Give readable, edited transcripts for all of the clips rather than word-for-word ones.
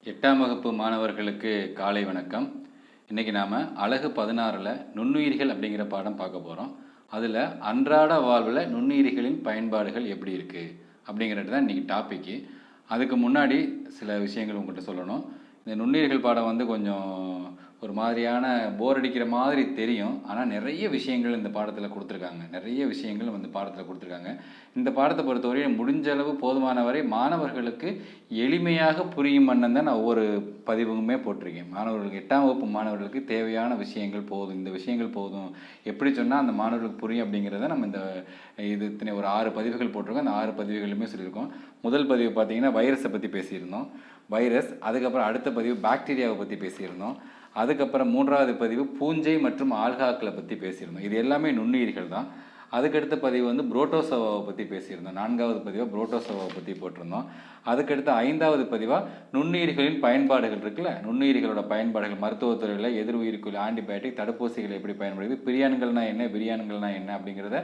8ஆம் வகுப்பு மாணவர்களுக்கு காலை வணக்கம். இன்றைக்கி நாம் அலகு 16ல் நுண்ணுயிரிகள் அப்படிங்கிற பாடம் பார்க்க போகிறோம். அதில் அன்றாட வாழ்வில் நுண்ணுயிரிகளின் பயன்பாடுகள் எப்படி இருக்குது அப்படிங்கிறது தான் இன்றைக்கி டாப்பிக்கு. அதுக்கு முன்னாடி சில விஷயங்கள் உங்கள்கிட்ட சொல்லணும். இந்த நுண்ணுயிரிகள் பாடம் வந்து கொஞ்சம் ஒரு மாதிரியான போர் அடிக்கிற மாதிரி தெரியும். ஆனால் நிறைய விஷயங்கள் இந்த பாடத்தில் கொடுத்துருக்காங்க. இந்த பாடத்தை பொறுத்தவரை முடிஞ்ச அளவு போதுமான வரை மாணவர்களுக்கு எளிமையாக புரியும் வண்ணம் தான் நான் ஒவ்வொரு பதிவுமே போட்டிருக்கேன். மாணவர்களுக்கு 8ஆம் வகுப்பு மாணவர்களுக்கு தேவையான விஷயங்கள் போதும், இந்த விஷயங்கள் போதும், எப்படி சொன்னால் அந்த மாணவர்களுக்கு புரியும் அப்படிங்கிறத நம்ம இத்தனை ஒரு 6 பதிவுகள் போட்டிருக்கோம். அந்த 6 பதிவுகளுமே சொல்லியிருக்கோம். முதல் பதிவு பார்த்திங்கன்னா வைரஸை பற்றி பேசியிருந்தோம். வைரஸ், அதுக்கப்புறம் அடுத்த பதிவு பாக்டீரியாவை பற்றி பேசியிருந்தோம். அதுக்கப்புறம் 3வது பதிவு பூஞ்சை மற்றும் ஆல்காக்களை பற்றி பேசியிருந்தோம். இது எல்லாமே நுண்ணுயிர்கள் தான். அதுக்கடுத்த பதிவு வந்து புரோட்டோசோவாவை பற்றி பேசியிருந்தோம். 4வது பதிவாக புரோட்டோசோவாவை பற்றி போட்டிருந்தோம். அதுக்கடுத்து 5வது பதிவாக நுண்ணுயிர்களின் பயன்பாடுகள் இருக்குல்ல, நுண்ணுயிர்களோட பயன்பாடுகள் மருத்துவத்துறையில் எதிர் உயிர்க்குள் ஆன்டிபயோட்டிக் தடுப்பூசிகள் எப்படி பயன்படுது, பிரியான்கள்னா என்ன, விரியான்கள்னா என்ன அப்படிங்கிறத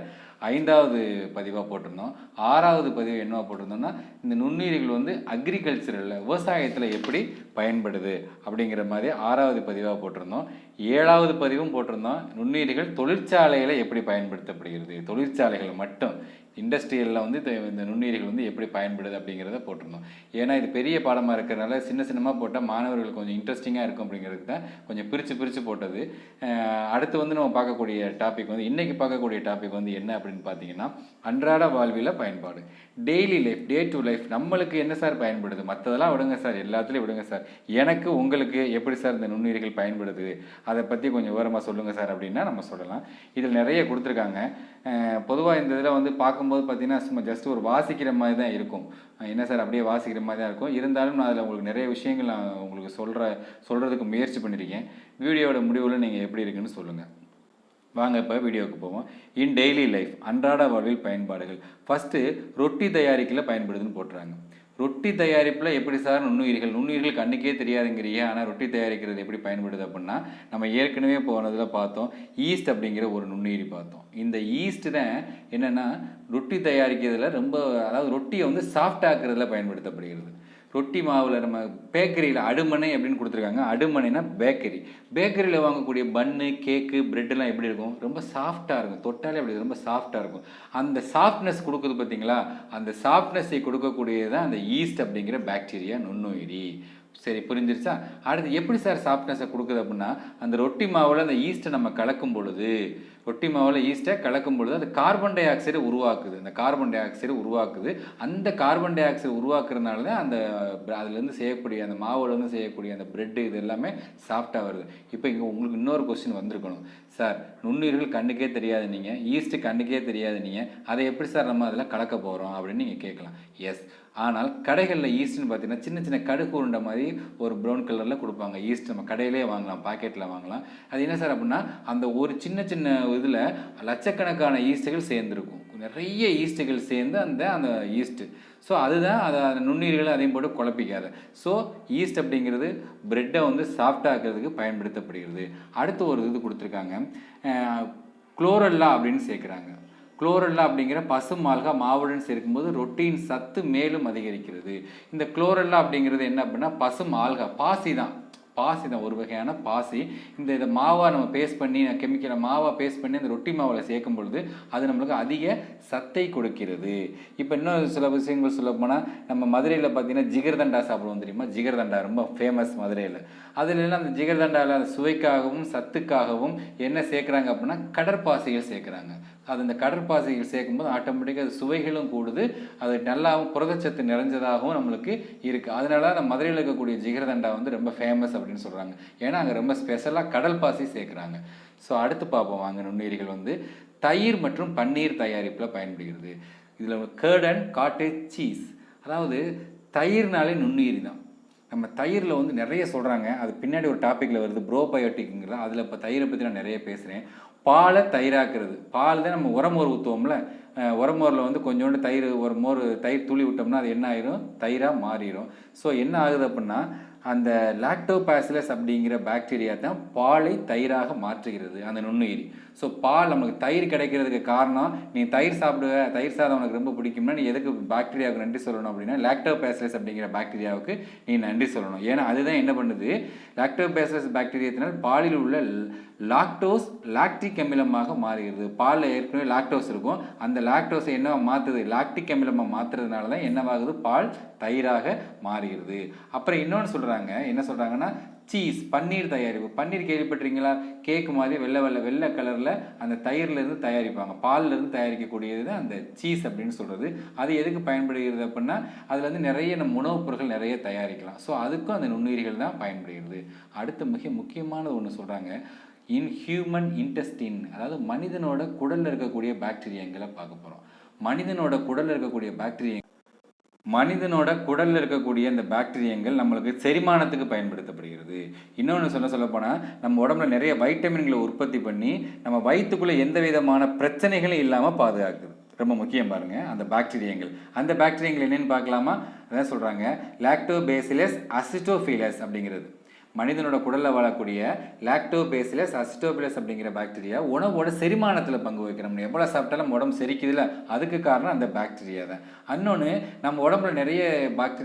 5வது பதிவாக போட்டிருந்தோம். 6வது பதிவு என்னவா போட்டிருந்தோம்னா இந்த நுண்ணுயிர்கள் வந்து அக்ரிகல்ச்சரில் விவசாயத்தில் எப்படி பயன்படுது அப்படிங்கிற மாதிரி 6வது பதிவாக போட்டிருந்தோம். 7வது பதிவும் போட்டிருந்தோம். நுண்ணுயிர்கள் தொழிற்சாலையில் எப்படி பயன்படுத்தப்படுகிறது, தொழிற்சாலைகள் மட்டும் இண்டஸ்ட்ரியலில் வந்து இந்த நுண்ணுயிர்கள் வந்து எப்படி பயன்படுது அப்படிங்கிறத போட்டிருந்தோம். ஏன்னா இது பெரிய பாடமாக இருக்கிறதுனால சின்னமாக போட்டால் மாணவர்களுக்கு கொஞ்சம் இன்ட்ரெஸ்டிங்காக இருக்கும் அப்படிங்கிறதுக்கு தான் கொஞ்சம் பிரித்து போட்டது. அடுத்து வந்து நம்ம பார்க்கக்கூடிய டாபிக் வந்து இன்றைக்கி பார்க்கக்கூடிய டாபிக் வந்து என்ன அப்படின்னு பார்த்தீங்கன்னா அன்றாட வாழ்வில் பயன்பாடு, daily life, day to life. நம்மளுக்கு என்ன சார் பயன்படுது, மற்றதெல்லாம் விடுங்க சார், எல்லாத்துலேயும் விடுங்க சார், எனக்கு உங்களுக்கு எப்படி சார் இந்த நுண்ணுயிர்கள் பயன்படுது அதை பற்றி கொஞ்சம் விவரமாக சொல்லுங்கள் சார் அப்படின்னா நம்ம சொல்லலாம். இதில் நிறைய கொடுத்துருக்காங்க. பொதுவாக இந்த இதில் வந்து பார்க்கும்போது பார்த்தீங்கன்னா சும்மா ஜஸ்ட் ஒரு வாசிக்கிற மாதிரி தான் இருக்கும். என்ன சார் அப்படியே வாசிக்கிற மாதிரி தான் இருக்கும். இருந்தாலும் நான் அதில் உங்களுக்கு நிறைய விஷயங்கள் நான் உங்களுக்கு சொல்கிறதுக்கு முயற்சி பண்ணியிருக்கேன். வீடியோட முடிவில் நீங்கள் எப்படி இருக்குன்னு சொல்லுங்கள். வாங்க இப்போ வீடியோவுக்கு போவோம். இன் டெய்லி லைஃப், அன்றாட வாழ்வில் பயன்பாடுகள். ஃபஸ்ட்டு ரொட்டி தயாரிக்கல பயன்படுதுன்னு போட்டுறாங்க. ரொட்டி தயாரிப்பில் எப்படி சார் நுண்ணுயிர்கள் கண்ணுக்கே தெரியாதுங்கிறீங்க, ஆனால் ரொட்டி தயாரிக்கிறது எப்படி பயன்படுது அப்படின்னா நம்ம ஏற்கனவே போனதில் பார்த்தோம், ஈஸ்ட் அப்படிங்கிற ஒரு நுண்ணுயிரி பார்த்தோம். இந்த ஈஸ்ட் தான் என்னென்னா ரொட்டி தயாரிக்கிறதுல அதாவது ரொட்டியை வந்து சாஃப்ட் ஆக்குறதுல பயன்படுத்தப்படுகிறது. ரொட்டி மாவில் நம்ம பேக்கரியில் அடுமனை அப்படின்னு கொடுத்துருக்காங்க. அடுமனைனா பேக்கரியில் வாங்கக்கூடிய பன்னு, கேக்கு, பிரெட்டெல்லாம் எப்படி இருக்கும், ரொம்ப சாஃப்டாக இருக்கும். தொட்டாலே அப்படி ரொம்ப சாஃப்டாக இருக்கும். அந்த சாஃப்ட்னஸ் கொடுக்குது பார்த்தீங்களா, அந்த சாஃப்ட்னஸை கொடுக்கக்கூடியது தான் அந்த ஈஸ்ட் அப்படிங்கிற பாக்டீரியா நுண்ணுயிரி. சரி, புரிஞ்சிருச்சா? அடுத்து எப்படி சார் சாஃப்ட்னஸை கொடுக்குது அப்படின்னா அந்த ரொட்டி மாவில் அந்த ஈஸ்ட்டை நம்ம கலக்கும் பொழுது அது கார்பன் டை ஆக்சைடை உருவாக்குது. அந்த கார்பன் டை ஆக்சைடு உருவாக்குறதுனால தான் அதுலேருந்து செய்யக்கூடிய அந்த மாவுலேருந்து செய்யக்கூடிய அந்த பிரெட்டு இது எல்லாமே சாஃப்டாக வருது. இப்போ இங்கே உங்களுக்கு இன்னொரு கொஸ்டின் வந்திருக்கணும், சார் நுண்ணுயிர்கள் கண்ணுக்கே தெரியாது நீங்கள், ஈஸ்ட்டு கண்ணுக்கே தெரியாது நீங்கள், அதை எப்படி சார் நம்ம அதில் கலக்க போகிறோம் அப்படின்னு நீங்கள் கேட்கலாம். எஸ், ஆனால் கடைகளில் ஈஸ்ட்னு பார்த்தீங்கன்னா சின்ன கடுகு உருண்டை மாதிரி ஒரு ப்ரௌன் கலரில் கொடுப்பாங்க. ஈஸ்ட் நம்ம கடையிலே வாங்கலாம், பாக்கெட்டில் வாங்கலாம். அது என்ன சார் அப்படின்னா அந்த ஒரு சின்ன இதில் லட்சக்கணக்கான ஈஸ்ட்டுகள் சேர்ந்துருக்கும். நிறைய ஈஸ்ட்டுகள் சேர்ந்து அந்த ஈஸ்ட்டு. ஸோ அதுதான் அந்த நுண்ணுயிர்களை அதையும் போட்டு குழப்பிக்காது. ஸோ ஈஸ்ட் அப்படிங்கிறது பிரெட்டை வந்து சாஃப்டாக்கிறதுக்கு பயன்படுத்தப்படுகிறது. அடுத்து ஒரு இது கொடுத்துருக்காங்க, குளோரெல்லா அப்படின்னு சேர்க்குறாங்க. குளோரெல்லா அப்படிங்கிற பசும் ஆல்கா மாவுடன் சேர்க்கும்போது ரொட்டியின் சத்து மேலும் அதிகரிக்கிறது. இந்த குளோரெல்லா அப்படிங்கிறது என்ன அப்படின்னா பசும் ஆல்கா, பாசி தான், ஒரு வகையான பாசி. இதை மாவாக நம்ம பேஸ்ட் பண்ணி கெமிக்கலை மாவாக பேஸ்ட் பண்ணி அந்த ரொட்டி மாவில் சேர்க்கும் பொழுது அது நம்மளுக்கு அதிக சத்தை கொடுக்கிறது. இப்போ இன்னும் சில விஷயங்கள் சொல்ல போனால் நம்ம மதுரையில் பார்த்தீங்கன்னா ஜிகர்தண்டா சாப்பிடுவோம் தெரியுமா? ஜிகர்தண்டா ரொம்ப ஃபேமஸ் மதுரையில். அதுலலாம் அந்த ஜிகர்தண்டாவில் சுவைக்காகவும் சத்துக்காகவும் என்ன சேர்க்குறாங்க அப்படின்னா கடற்பாசிகள் சேர்க்குறாங்க. அது இந்த கடற்பாசிகள் சேர்க்கும்போது ஆட்டோமேட்டிக்காக அது சுவைகளும் கூடுது, அது நல்லாவும் புரதச்சத்து நிறைஞ்சதாகவும் நம்மளுக்கு இருக்குது. அதனால அந்த மதுரையில் இருக்கக்கூடிய ஜிகர்தண்டா வந்து ரொம்ப ஃபேமஸ் அப்படின்னு சொல்கிறாங்க. ஏன்னா அங்கே ரொம்ப ஸ்பெஷலாக கடல் பாசி சேர்க்குறாங்க. ஸோ அடுத்து பார்ப்போம் வாங்க. நுண்ணுயிர்கள் வந்து தயிர் மற்றும் பன்னீர் தயாரிப்பில் பயன்படுகிறது. இதில் கர்ட் அண்ட் காட்டேஜ் சீஸ், அதாவது தயிர்னாலே நுண்ணுயிரி தான். நம்ம தயிரில் வந்து நிறைய சொல்கிறாங்க, அது பின்னாடி ஒரு டாப்பிக்கில் வருது, ப்ரோபயோட்டிக்ங்கிற. அதில் இப்போ தயிரை பற்றி நான் நிறைய பேசுகிறேன். பாலை தயிராக்குறது, பால் தான் நம்ம உரமோர் ஊற்றுவோம்ல, உரமோரில் வந்து கொஞ்சோண்டு தயிர் தயிர் துளி விட்டோம்னா அது என்ன ஆயிரும், தயிராக மாறிடும். ஸோ என்ன ஆகுது அப்படின்னா அந்த லாக்டோபாசிலஸ் அப்படிங்கிற பாக்டீரியா தான் பாலை தயிராக மாற்றுகிறது, அந்த நுண்ணுயிரி. ஸோ பால் நமக்கு தயிர் கிடைக்கிறதுக்கு காரணம், நீ தயிர் சாப்பிடுவ, தயிர் சாதம் உனக்கு ரொம்ப பிடிக்கும்னா நீ எதுக்கு பாக்டீரியாவுக்கு நன்றி சொல்லணும் அப்படின்னா லாக்டோபாசிலஸ் அப்படிங்கிற பாக்டீரியாவுக்கு நீ நன்றி சொல்லணும். ஏன்னா அதுதான் என்ன பண்ணுது, லாக்டோபாசிலஸ் பாக்டீரியத்தினால் பாலில் உள்ள லாக்டோஸ் லாக்டிக் அமிலமாக மாறுகிறது. பாலில் ஏற்கனவே லாக்டோஸ் இருக்கும், அந்த லாக்டோஸை என்ன மாற்றுது, லாக்டிக் அமிலமாக மாற்றுறதுனால தான் என்னவாகுது, பால் தயிராக மாறுகிறது. அப்புறம் இன்னொன்று சொல்கிறாங்க, என்ன சொல்கிறாங்கன்னா சீஸ், பன்னீர் தயாரிப்பு. பன்னீர் கேள்விப்பட்டிருக்கீங்களா? கேக்கு மாதிரி வெள்ளை கலரில் அந்த தயிர்லேருந்து தயாரிப்பாங்க, பால்லேருந்து தயாரிக்கக்கூடியது தான் அந்த சீஸ் அப்படின்னு சொல்கிறது. அது எதுக்கு பயன்படுகிறது அப்படின்னா அதில் வந்து நிறைய நம்ம உணவுப் பொருட்கள் நிறைய தயாரிக்கலாம். ஸோ அதுக்கும் அந்த நுண்ணுயிரிகள் தான் பயன்படுகிறது. அடுத்து மிக முக்கியமானது ஒன்று சொல்கிறாங்க, இன்ஹியூமன் இன்டெஸ்டின், அதாவது மனிதனோட குடலில் இருக்கக்கூடிய பாக்டீரியாங்களை பார்க்க போகிறோம். மனிதனோட குடலில் இருக்கக்கூடிய இந்த பாக்டீரியங்கள் நம்மளுக்கு செரிமானத்துக்கு பயன்படுத்தப்படுகிறது. இன்னொன்று சொல்லப்போனால் நம்ம உடம்புல நிறைய வைட்டமின்களை உற்பத்தி பண்ணி நம்ம வயிற்றுக்குள்ளே எந்த விதமான பிரச்சனைகளும் இல்லாமல் பாதுகாக்குது. ரொம்ப முக்கியம் பாருங்க அந்த பாக்டீரியங்கள். அந்த பாக்டீரியங்கள் என்னென்னு பார்க்கலாமா? அதான் சொல்கிறாங்க லாக்டோபேசிலஸ் அசிட்டோஃபிலஸ் அப்படிங்கிறது. மனிதனோட குடலில் வாழக்கூடிய லாக்டோபேசிலஸ் அசிட்டோபிலஸ் அப்படிங்கிற பாக்டீரியா உணவோட செரிமானத்தில் பங்கு வகிக்கிறோம். எவ்வளோ சாப்பிட்டாலும் உடம்பு செரிக்குதுல, அதுக்கு காரணம் அந்த பாக்டீரியா தான். இன்னொன்று, நம்ம உடம்புல நிறைய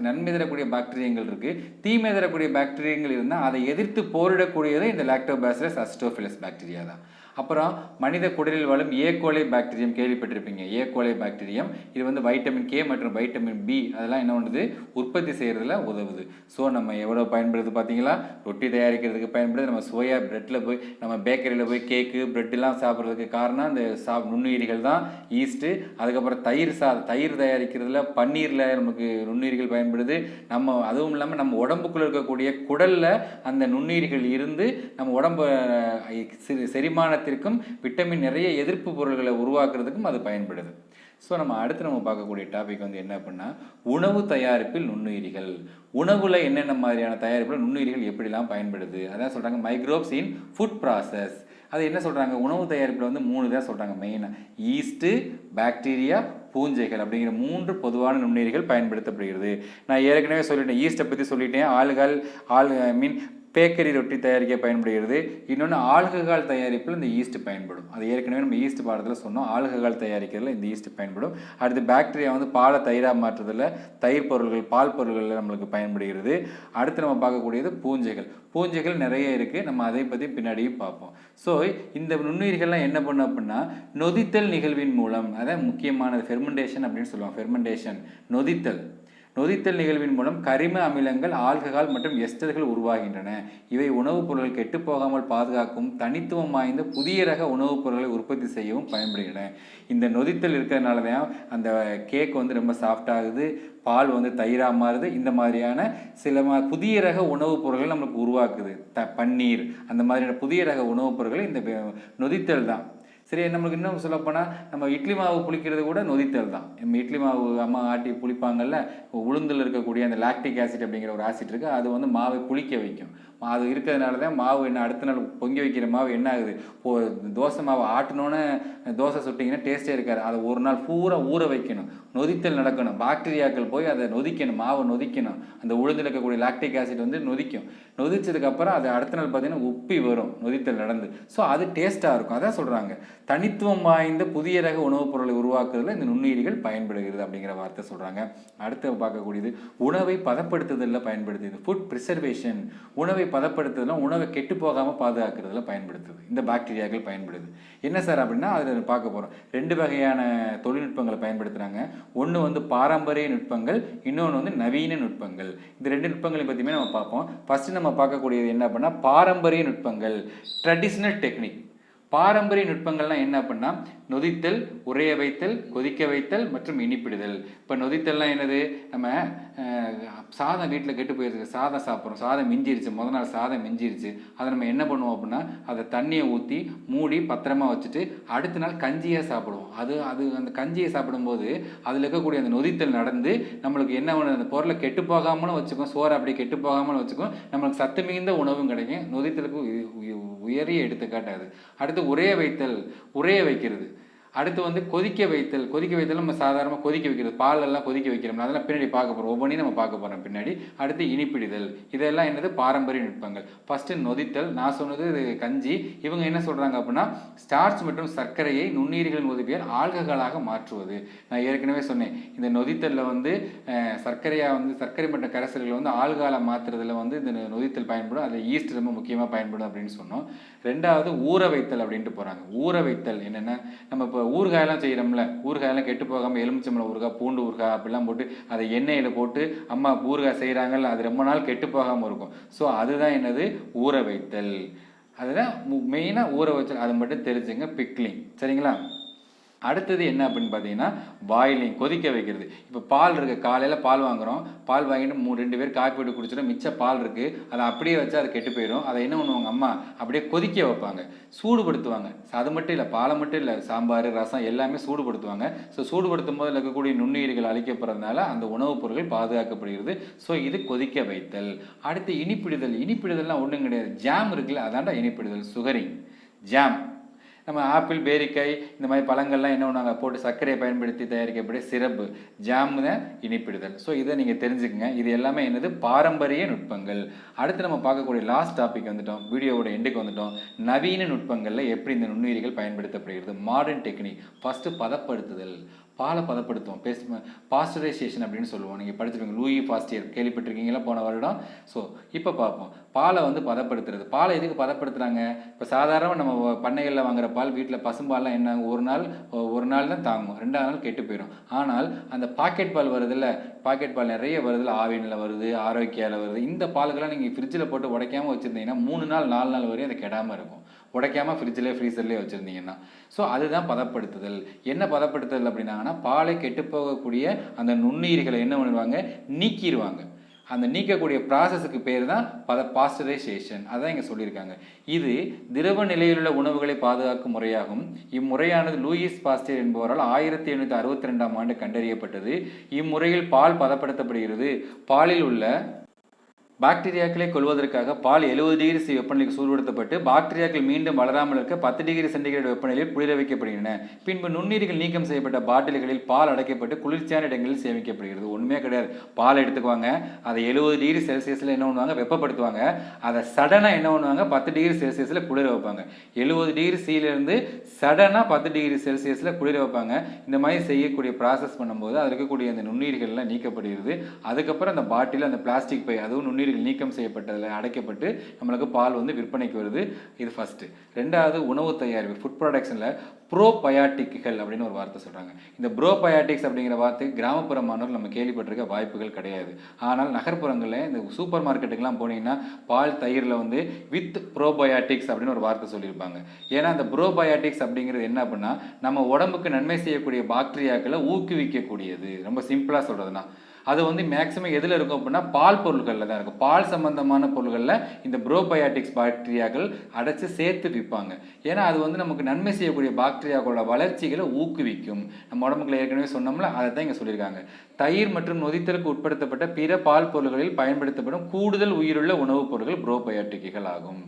நன்மை தரக்கூடிய பாக்டீரியங்கள் இருக்குது, தீமை தரக்கூடிய பாக்டீரியங்கள் இருந்தால் அதை எதிர்த்து போரிடக்கூடியது இந்த லாக்டோபாசிலஸ் அசிட்டோஃபிலஸ் பாக்டீரியா தான். அப்புறம் மனித குடலில் வாழும் ஏகோலை பாக்டீரியம் கேள்விப்பட்டிருப்பீங்க. ஏகோலை பாக்டீரியம் இது வந்து வைட்டமின் கே மற்றும் வைட்டமின் பி அதெல்லாம் என்ன பண்ணுது, உற்பத்தி செய்கிறதுல உதவுது. ஸோ நம்ம எவ்வளோ பயன்படுது பார்த்தீங்களா? ரொட்டி தயாரிக்கிறதுக்கு பயன்படுது. நம்ம சோயா பிரெட்டில் போய், நம்ம பேக்கரியில் போய் கேக்கு பிரெட்டெலாம் சாப்பிட்றதுக்கு காரணம் அந்த நுண்ணுயிரிகள் தான். ஈஸ்ட்டு, அதுக்கப்புறம் தயிர் தயாரிக்கிறதுல, பன்னீரில் நமக்கு நுண்ணுயிரிகள் பயன்படுது. நம்ம அதுவும் இல்லாமல் நம்ம உடம்புக்குள்ளே இருக்கக்கூடிய குடலில் அந்த நுண்ணுயிரிகள் இருந்து நம்ம உடம்பு செரிமானத்தை விட்டமின் நிறைய எதிர்ப்பு பொருள்களை உருவாக்குறதுக்கும் அது பயன்படுது. ஸோ நம்ம பார்க்கக்கூடிய டாபிக் வந்து என்ன அப்படின்னா உணவு தயாரிப்பில் நுண்ணுயிரிகள். உணவுல என்னென்ன மாதிரியான தயாரிப்பில் நுண்ணுயிரிகள் எப்படிலாம் பயன்படுது, அதான் சொல்றாங்க மைக்ரோப்ஸ் இன் ஃபுட் ப்ராசஸ். அது என்ன சொல்றாங்க, உணவு தயாரிப்பில் வந்து 3 தான் சொல்றாங்க மெயினாக. ஈஸ்ட்டு, பாக்டீரியா, பூஞ்சைகள் அப்படிங்கிற 3 பொதுவான நுண்ணுயிரிகள் பயன்படுத்தப்படுகிறது. நான் ஏற்கனவே சொல்லிட்டேன், ஈஸ்ட்டை பற்றி சொல்லிட்டேன். பேக்கரி ரொட்டி தயாரிக்க பயன்படுகிறது. இன்னொன்று ஆல்கஹால் தயாரிப்பில் இந்த ஈஸ்ட் பயன்படும். அது ஏற்கனவே நம்ம ஈஸ்ட் பாடத்தில் சொன்னோம், ஆல்கஹால் தயாரிக்கிறதுல இந்த ஈஸ்ட் பயன்படும். அடுத்து பாக்டீரியா வந்து பாலை தயிராக மாற்றுறதுல, தயிர் பொருள்கள், பால் பொருள்களில் நம்மளுக்கு பயன்படுகிறது. அடுத்து நம்ம பார்க்கக்கூடியது பூஞ்சைகள் நிறைய இருக்குது, நம்ம அதை பற்றி பின்னாடியும் பார்ப்போம். ஸோ இந்த நுண்ணுயிர்கள்லாம் என்ன பண்ணும் அப்படின்னா நொதித்தல் நிகழ்வின் மூலம், அதான் முக்கியமானது ஃபெர்மெண்டேஷன் அப்படின்னு சொல்லுவாங்க. ஃபெர்மெண்டேஷன், நொதித்தல் நிகழ்வின் மூலம் கரிம அமிலங்கள், ஆல்கஹால் மற்றும் எஸ்டர்கள் உருவாகின்றன. இவை உணவுப் பொருட்கள் கெட்டு போகாமல் பாதுகாக்கும் தனித்துவம் வாய்ந்த புதிய ரக உணவுப் பொருட்களை உற்பத்தி செய்யவும் பயன்படுகின்றன. இந்த நொதித்தல் இருக்கிறதுனால தான் அந்த கேக் வந்து ரொம்ப சாஃப்டாகுது, பால் வந்து தயிராக மாறுது. இந்த மாதிரியான சில புதிய ரக உணவுப் பொருட்கள் நம்மளுக்கு உருவாக்குது. பன்னீர், அந்த மாதிரியான புதிய ரக உணவுப் பொருட்கள் இந்த நொதித்தல் தான். சரி, நம்மளுக்கு இன்னும் சொல்லப்போனால் நம்ம இட்லி மாவு புளிக்கிறது கூட நொதித்தல் தான். நம்ம இட்லி மாவு அம்மா ஆட்டி புளிப்பாங்கல்ல, உளுந்தில் இருக்கக்கூடிய அந்த லாக்டிக் ஆசிட் அப்படிங்கிற ஒரு ஆசிட் இருக்குது, அது வந்து மாவை புளிக்க வைக்கும். அது இருக்கிறதுனால தான் மாவு அடுத்த நாள் பொங்கி வைக்கிற மாவு என்ன ஆகுது, தோசை மாவு ஆட்டினோன்னு தோசை சுட்டிங்கன்னா டேஸ்ட்டே இருக்காது. அதை ஒரு நாள் பூரா ஊற வைக்கணும், நொதித்தல் நடக்கணும், பாக்டீரியாக்கள் போய் அதை நொதிக்கணும், மாவை நொதிக்கணும். அந்த உளுந்தில் இருக்கக்கூடிய லாக்டிக் ஆசிட் வந்து நொதிச்சதுக்கப்புறம் அது அடுத்த நாள் பார்த்தீங்கன்னா உப்பி வரும், நொதித்தல் நடந்து. ஸோ அது டேஸ்ட்டாக இருக்கும். அதான் சொல்கிறாங்க தனித்துவம் வாய்ந்த புதிய ரக உணவுப் பொருளை உருவாக்குறதுல இந்த நுண்ணுயிரிகள் பயன்படுகிறது அப்படிங்கிற வார்த்தை சொல்கிறாங்க. அடுத்து பார்க்கக்கூடியது உணவை பதப்படுத்துதலில் பயன்படுத்துது. ஃபுட் ப்ரிசர்வேஷன், உணவை பதப்படுத்துதலும் உணவை கெட்டு போகாமல் பாதுகாக்கிறதுல பயன்படுத்துது. இந்த பாக்டீரியாக்கள் பயன்படுது. என்ன சார் அப்படின்னா அதில் பார்க்க போகிறோம். 2 வகையான தொழில்நுட்பங்களை பயன்படுத்துகிறாங்க. ஒன்று வந்து பாரம்பரிய நுட்பங்கள், இன்னொன்று வந்து நவீன நுட்பங்கள். இந்த 2 நுட்பங்களை பற்றியுமே நம்ம பார்ப்போம். ஃபஸ்ட்டு நம்ம பார்க்கக்கூடியது என்ன அப்படின்னா பாரம்பரிய நுட்பங்கள், ட்ரெடிஷ்னல் டெக்னிக். பாரம்பரிய நுட்பங்கள்லாம் என்ன அப்படின்னா நொதித்தல், உறைய வைத்தல், கொதிக்க வைத்தல் மற்றும் இனிப்பிடுதல். இப்போ நொதித்தல்லாம் என்னது, நம்ம சாதம் வீட்டில் கெட்டு போயிருக்கு, சாதம் சாப்பிட்றோம், சாதம் மிஞ்சிருச்சு, முதல் நாள் சாதம் மிஞ்சிருச்சு, அதை நம்ம என்ன பண்ணுவோம் அப்படின்னா அதை தண்ணியை ஊற்றி மூடி பத்திரமா வச்சுட்டு அடுத்த நாள் கஞ்சியாக சாப்பிடுவோம். அது அந்த கஞ்சியை சாப்பிடும்போது அதில் இருக்கக்கூடிய அந்த நொதித்தல் நடந்து நம்மளுக்கு என்ன ஒன்று, அந்த பொருளை கெட்டு போகாமலும் வச்சுக்கோம், சோறு அப்படி கெட்டு போகாமலும் வச்சுக்கோம், நம்மளுக்கு சத்து மிகுந்த உணவும் கிடைக்கும். நொதித்தலுக்கு உயரிய எடுத்துக்காட்டாது. அடுத்து உறைய வைத்தல், உறைய வைக்கிறது. அடுத்து வந்து கொதிக்க வைத்தல். கொதிக்க வைத்தல் நம்ம சாதாரணமாக கொதிக்க வைக்கிறது, பாலெல்லாம் கொதிக்க வைக்கிறோம், அதெல்லாம் பின்னாடி பார்க்க போகிறோம், ஒவ்வொன்றையும் நம்ம பார்க்க போகிறோம் பின்னாடி. அடுத்து இனிப்பிடுதல். இதெல்லாம் என்னது பாரம்பரிய நுட்பங்கள். ஃபஸ்ட்டு நொதித்தல், நான் சொன்னது இது கஞ்சி. இவங்க என்ன சொல்கிறாங்க அப்படின்னா ஸ்டார்ச் மற்றும் சர்க்கரையை நுண்ணுயிரிகளின் உதவியால் ஆல்கஹாலாக மாற்றுவது. நான் ஏற்கனவே சொன்னேன், இந்த நொதித்தலில் வந்து சர்க்கரை மற்றும் கரைசல்களை வந்து ஆல்கஹாலை மாற்றுறதுல வந்து இந்த நொதித்தல் பயன்படும். அதில் ஈஸ்ட் ரொம்ப முக்கியமாக பயன்படும் அப்படின்னு சொன்னோம். ரெண்டாவது ஊற வைத்தல் அப்படின்ட்டு போகிறாங்க. ஊற வைத்தல் என்னென்னா, நம்ம இப்போ ஊறுகாயெல்லாம் செய்கிறோம்ல, ஊறுகாயெல்லாம் கெட்டு போகாமல் எலுமிச்சம்பழம் ஊறுகாய், பூண்டு ஊறுகாய் அப்படிலாம் போட்டு அதை எண்ணெயில் போட்டு அம்மா ஊறுகாய் செய்கிறாங்கல்ல, அது ரொம்ப நாள் கெட்டு போகாமல் இருக்கும். ஸோ அதுதான் என்னது ஊற வைத்தல். அதில் மெயினாக ஊற வச்சல், அது மட்டும் தெரிஞ்சுங்க. பிக்லிங். சரிங்களா? அடுத்தது என்ன அப்படின்னு பார்த்தீங்கன்னா பாயிலிங், கொதிக்க வைக்கிறது. இப்போ பால் இருக்குது, காலையில் பால் வாங்குகிறோம், பால் வாங்கிட்டு 2 பேர் காப்பி போட்டு குடிச்சிடும், மிச்ச பால் இருக்குது, அதை அப்படியே வச்சா அது கெட்டு போயிடும். அதை என்ன பண்ணுவாங்க அம்மா, அப்படியே கொதிக்க வைப்பாங்க, சூடுபடுத்துவாங்க. அது மட்டும் இல்லை, பாலை மட்டும் இல்லை, சாம்பார் ரசம் எல்லாமே சூடுபடுத்துவாங்க. ஸோ சூடுபடுத்தும் போது இருக்கக்கூடிய நுண்ணுயிர்கள் அழிக்கப்படுறதுனால அந்த உணவுப் பொருட்கள் பாதுகாக்கப்படுகிறது. ஸோ இது கொதிக்க வைத்தல். அடுத்து இனிப்பிடுதல். இனிப்பிடுதல்னால் ஒன்றும் கிடையாது, ஜாம் இருக்குல்ல, அதாண்டா இனிப்பிடுதல். Sugaring, jam. நம்ம ஆப்பிள், பேரிக்காய் இந்த மாதிரி பழங்கள்லாம் என்ன பண்ணுவாங்க, போட்டு சர்க்கரையை பயன்படுத்தி தயாரிக்கப்பட்ட சிரப்பு, ஜாமு தான் இனிப்பிடுதல். ஸோ இதை நீங்கள் தெரிஞ்சுக்கங்க. இது எல்லாமே என்னது பாரம்பரிய நுட்பங்கள். அடுத்து நம்ம பார்க்கக்கூடிய லாஸ்ட் டாபிக் வந்துட்டோம், வீடியோவோட எண்டுக்கு வந்துட்டோம். நவீன நுட்பங்களில் எப்படி இந்த நுண்ணுயிரிகள் பயன்படுத்தப்படுகிறது, மாடர்ன் டெக்னிக். ஃபஸ்ட்டு பதப்படுத்துதல். பாலை பதப்படுத்துவோம், பாஸ்டரைசேஷன் அப்படின்னு சொல்லுவோம். நீங்கள் படிச்சிருக்கீங்க, லூயி பாஸ்டியர் கேள்விப்பட்டிருக்கீங்களா போன வருடம். ஸோ இப்போ பார்ப்போம் பாலை வந்து பதப்படுத்துறது. பாலை எதுக்கு பதப்படுத்துகிறாங்க? இப்போ சாதாரணமாக நம்ம பண்ணைகளில் வாங்குற பால், வீட்டில் பசும்பால்லாம் என்ன ஒரு நாள் தான் தாங்கும், 2ஆவது நாள் கெட்டு போயிடும். ஆனால் அந்த பாக்கெட் பால் வருதுல்ல, பாக்கெட் பால் நிறைய வருதுல்ல, ஆவினில் வருது, ஆரோக்கியாவில் வருது, இந்த பால்கள்லாம் நீங்கள் ஃப்ரிட்ஜில் போட்டு உடைக்காமல் வச்சுருந்தீங்கன்னா 3 நாள் 4 நாள் வரையும் அது கெடாமல் இருக்கும், உடைக்காமல் ஃப்ரிட்ஜில் ஃப்ரீசர்லேயே வச்சுருந்தீங்கன்னா. ஸோ அதுதான் பதப்படுத்துதல். என்ன பதப்படுத்துதல் அப்படின்னாங்கன்னா, பாலை கெட்டுப்போகக்கூடிய அந்த நுண்ணுயிர்களை என்ன பண்ணுவாங்க, நீக்கிடுவாங்க. அந்த நீக்கக்கூடிய ப்ராசஸுக்கு பேர் தான் பாஸ்டரைசேஷன். அதான் இங்கே சொல்லியிருக்காங்க. இது திரவ நிலையிலுள்ள உணவுகளை பாதுகாக்கும் முறையாகும். இம்முறையானது லூயிஸ் பாஸ்டியர் என்பவரால் 1762ஆம் ஆண்டு கண்டறியப்பட்டது. இம்முறையில் பால் பதப்படுத்தப்படுகிறது. பாலில் உள்ள பாக்டீரியாக்களை கொள்வதற்காக பால் 70 டிகிரி சி வெப்பநிலைக்கு சூடுபடுத்தப்பட்டு பாக்டீரியாக்கள் மீண்டும் வளராமல் இருக்க 10 டிகிரி சென்டிகிரேட் வெப்பநிலையில் குளிர வைக்கப்படுகின்றன. பின்பு நுண்ணுயிர்கள் நீக்கம் செய்யப்பட்ட பாட்டில்களில் பால் அடைக்கப்பட்டு குளிர்ச்சியான இடங்களில் சேமிக்கப்படுகிறது. ஒன்றுமே கிடையாது, பால் எடுத்துக்குவாங்க, அதை 70 டிகிரி செல்சியஸில் என்ன பண்ணுவாங்க, வெப்பப்படுத்துவாங்க. அதை சடனாக என்ன பண்ணுவாங்க, 10 டிகிரி செல்சியஸில் குளிர வைப்பாங்க. 70 டிகிரி சியிலேருந்து சடனாக 10 டிகிரி செல்சியஸில் குளிர வைப்பாங்க. இந்த மாதிரி செய்யக்கூடிய ப்ராசஸ் பண்ணும்போது அதில் இருக்கக்கூடிய அந்த நுண்ணுயிர்கள்லாம் நீக்கப்படுகிறது. அதுக்கப்புறம் அந்த பாட்டில், அந்த பிளாஸ்டிக் பை, அதுவும் நுண்ணுயிர்கள் நீக்கம் செய்யப்பட்டதில் அடைக்கப்பட்டு நம்மளுக்கு பால் வந்து விற்பனைக்கு வருது. இது ஃபர்ஸ்ட். ரெண்டாவது உணவு தயாரிப்பு, ஃபுட் ப்ரொடக்ஷனில் ப்ரோபயாட்டிக்குகள் அப்படின்னு ஒரு வார்த்தை சொல்கிறாங்க. இந்த ப்ரோபயாட்டிக்ஸ் அப்படிங்கிற வார்த்தை கிராமப்புற மாணவர்கள் நம்ம கேள்விப்பட்டிருக்க வாய்ப்புகள் கிடையாது. ஆனால் நகர்ப்புறங்களில் இந்த சூப்பர் மார்க்கெட்டுக்கெல்லாம் போனீங்கன்னா பால் தயிரில் வந்து வித் ப்ரோபயாட்டிக்ஸ் அப்படின்னு ஒரு வார்த்தை சொல்லியிருப்பாங்க. ஏன்னா அந்த ப்ரோபயாட்டிக்ஸ் அப்படிங்கிறது என்ன அப்படின்னா, நம்ம உடம்புக்கு நன்மை செய்யக்கூடிய பாக்டீரியாக்களை ஊக்குவிக்கக்கூடியது. ரொம்ப சிம்பிளாக சொல்கிறதுனா அது வந்து மேக்ஸிமம் எதில் இருக்கும் அப்படின்னா பால் பொருட்களில் தான் இருக்கும். பால் சம்பந்தமான பொருட்களில் இந்த ப்ரோபயாட்டிக்ஸ் பாக்டீரியாக்கள் அடைச்சி சேர்த்து விற்பாங்க. ஏன்னா அது வந்து நமக்கு நன்மை செய்யக்கூடிய பாக்டீரியாக்களோட வளர்ச்சிகளை ஊக்குவிக்கும். நம்ம உடம்புக்குள்ள ஏற்கனவே சொன்னோம்ல, அதை தான் இங்கே சொல்லியிருக்காங்க. தயிர் மற்றும் நொதித்தலுக்கு உட்படுத்தப்பட்ட பிற பால் பொருட்களில் பயன்படுத்தப்படும் கூடுதல் உயிருள்ள உணவுப் பொருட்கள் ப்ரோபயாட்டிக்குகள் ஆகும்.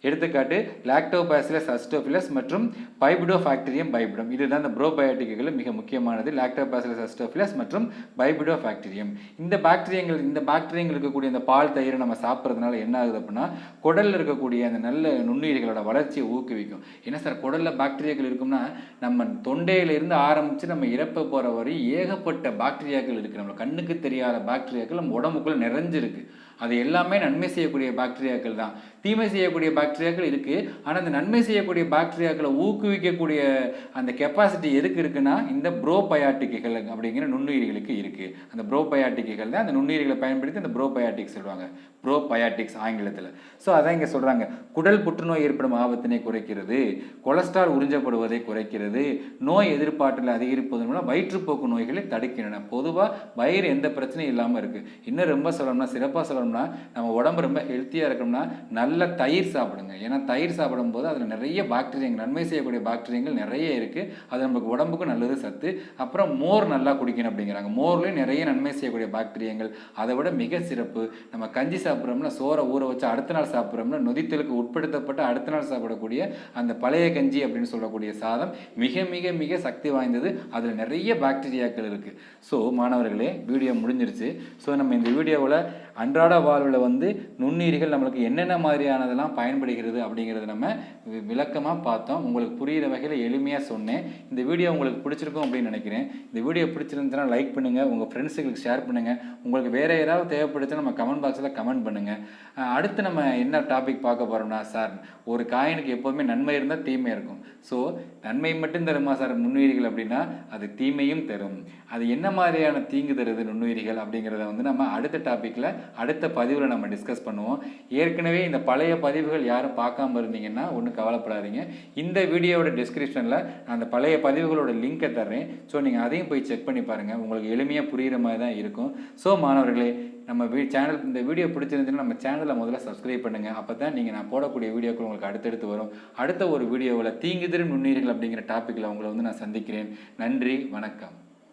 எடுத்துக்காட்டு லாக்டோபாசிலஸ் அஸ்டோஃபிலஸ் மற்றும் பைபிடோபாக்டீரியம் பைபிடம். இதுதான் இந்த ப்ரோபயாட்டிக்குகள் மிக முக்கியமானது. லாக்டோபாசிலஸ் அஸ்டோஃபிலஸ் மற்றும் பைபிடோபாக்டீரியம். இந்த பாக்டீரியங்கள் இருக்கக்கூடிய இந்த பால் தயிரை நம்ம சாப்பிட்றதுனால என்ன ஆகுது அப்படின்னா, குடலில் இருக்கக்கூடிய அந்த நல்ல நுண்ணுயிர்களோட வளர்ச்சியை ஊக்குவிக்கும். என்ன சார் குடலில் பாக்டீரியாக்கள் இருக்கும்னா, நம்ம தொண்டையிலிருந்து ஆரம்பித்து நம்ம இறப்ப போகிற வரை ஏகப்பட்ட பாக்டீரியாக்கள் இருக்குது. நம்ம கண்ணுக்கு தெரியாத பாக்டீரியாக்கள் நம்ம உடம்புக்குள்ளே நிறைஞ்சிருக்கு. அது எல்லாமே நன்மை செய்யக்கூடிய பாக்டீரியாக்கள் தான். தீமை செய்யக்கூடிய பாக்டீரியாக்கள் இருக்குது. ஆனால் அந்த நன்மை செய்யக்கூடிய பாக்டீரியாக்களை ஊக்குவிக்கக்கூடிய அந்த கெப்பாசிட்டி எதுக்கு இருக்குன்னா, இந்த ப்ரோபயாட்டிக்குகள் அப்படிங்கிற நுண்ணுயிர்களுக்கு இருக்குது. அந்த ப்ரோபயாட்டிக்குகள் தான் அந்த நுண்ணுயிர்களை பயன்படுத்தி அந்த ப்ரோபயாட்டிக்ஸ் சொல்லுவாங்க, ப்ரோபயாட்டிக்ஸ் ஆங்கிலத்தில். ஸோ அதான் இங்கே சொல்கிறாங்க, குடல் புற்றுநோய் ஏற்படும் ஆபத்தினை குறைக்கிறது, கொலஸ்ட்ரால் உறிஞ்சப்படுவதை குறைக்கிறது, நோய் எதிர்ப்பாற்றலை அதிகரிப்பதன் மூலம் வயிற்றுப்போக்கு நோய்களை தடுக்கின்றன. பொதுவாக வயிறு எந்த பிரச்சனையும் இல்லாமல் இருக்குது. இன்னும் ரொம்ப சொல்லணும்னா, சிறப்பாக சொல்லணும்னா, நம்ம உடம்பு ரொம்ப ஹெல்த்தியாக இருக்கணும்னா நல்ல தயிர் சாப்பிடணும். சாப்பிடுங்க. ஏன்னா தயிர் சாப்பிடும்போது அதில் நிறைய பாக்டீரியங்கள், நன்மை செய்யக்கூடிய பாக்டீரியங்கள் நிறைய இருக்குது. அது நமக்கு உடம்புக்கும் நல்லது, சத்து. அப்புறம் மோர் நல்லா குடிக்கணும் அப்படிங்கிறாங்க. மோர்லேயும் நிறைய நன்மை செய்யக்கூடிய பாக்டீரியங்கள். அதை விட மிக சிறப்பு, நம்ம கஞ்சி சாப்பிட்றோம்னா, சோறை ஊற வச்சு அடுத்த நாள் சாப்பிட்றோம்னா, நொதித்தலுக்கு உட்படுத்தப்பட்ட அடுத்த நாள் சாப்பிடக்கூடிய அந்த பழைய கஞ்சி அப்படின்னு சொல்லக்கூடிய சாதம் மிக மிக மிக சக்தி வாய்ந்தது. அதில் நிறைய பாக்டீரியாக்கள் இருக்குது. ஸோ மாணவர்களே, வீடியோ முடிஞ்சிருச்சு. ஸோ நம்ம இந்த வீடியோவில் அன்றாட வாழ்வில் வந்து நுண்ணுயிரிகள் நம்மளுக்கு என்னென்ன மாதிரியானதெல்லாம் பயன்படுகிறது அப்படிங்கிறத நம்ம விளக்கமாக பார்த்தோம். உங்களுக்கு புரிகிற வகையில் எளிமையாக சொன்னேன். இந்த வீடியோ உங்களுக்கு பிடிச்சிருக்கும் அப்படின்னு நினைக்கிறேன். இந்த வீடியோ பிடிச்சிருந்துச்சுன்னா லைக் பண்ணுங்கள், உங்கள் ஃப்ரெண்ட்ஸுங்களுக்கு ஷேர் பண்ணுங்கள். உங்களுக்கு வேறு ஏதாவது தேவைப்படுச்சுன்னா நம்ம கமெண்ட் பாக்ஸில் கமெண்ட் பண்ணுங்கள். அடுத்து நம்ம என்ன டாபிக் பார்க்க போகிறோம்னா, சார் ஒரு காயினுக்கு எப்போதுமே நன்மை இருந்தால் தீமை இருக்கும். ஸோ நன்மை மட்டும் தருமா சார் நுண்ணுயிரிகள் அப்படின்னா, அது தீமையும் தரும். அது என்ன மாதிரியான தீங்கு தருது நுண்ணுயிரிகள் அப்படிங்கிறத வந்து நம்ம அடுத்த டாப்பிக்கில் அடுத்த பதிவில் நம்ம டிஸ்கஸ் பண்ணுவோம். ஏற்கனவே இந்த பழைய பதிவுகள் யாரும் பார்க்காம இருந்தீங்கன்னா ஒன்றும் கவலைப்படாதீங்க. இந்த வீடியோவோட டிஸ்கிரிப்ஷனில் நான் அந்த பழைய பதிவுகளோட லிங்கை தர்றேன். ஸோ நீங்கள் அதையும் போய் செக் பண்ணி பாருங்கள். உங்களுக்கு எளிமையாக புரிகிற மாதிரி தான் இருக்கும். ஸோ மாணவர்களே, நம்ம சேனல் இந்த வீடியோ பிடிச்சிருந்துச்சுன்னா நம்ம சேனலை முதல்ல சப்ஸ்கிரைப் பண்ணுங்கள். அப்போ தான் நீங்கள் நான் போடக்கூடிய வீடியோக்கள் உங்களுக்கு அடுத்தடுத்து வரும். அடுத்த ஒரு வீடியோவில் தீங்கு தரும் நுண்ணுயிர்கள் அப்படிங்கிற டாப்பிக்கில் உங்களை வந்து நான் சந்திக்கிறேன். நன்றி, வணக்கம்.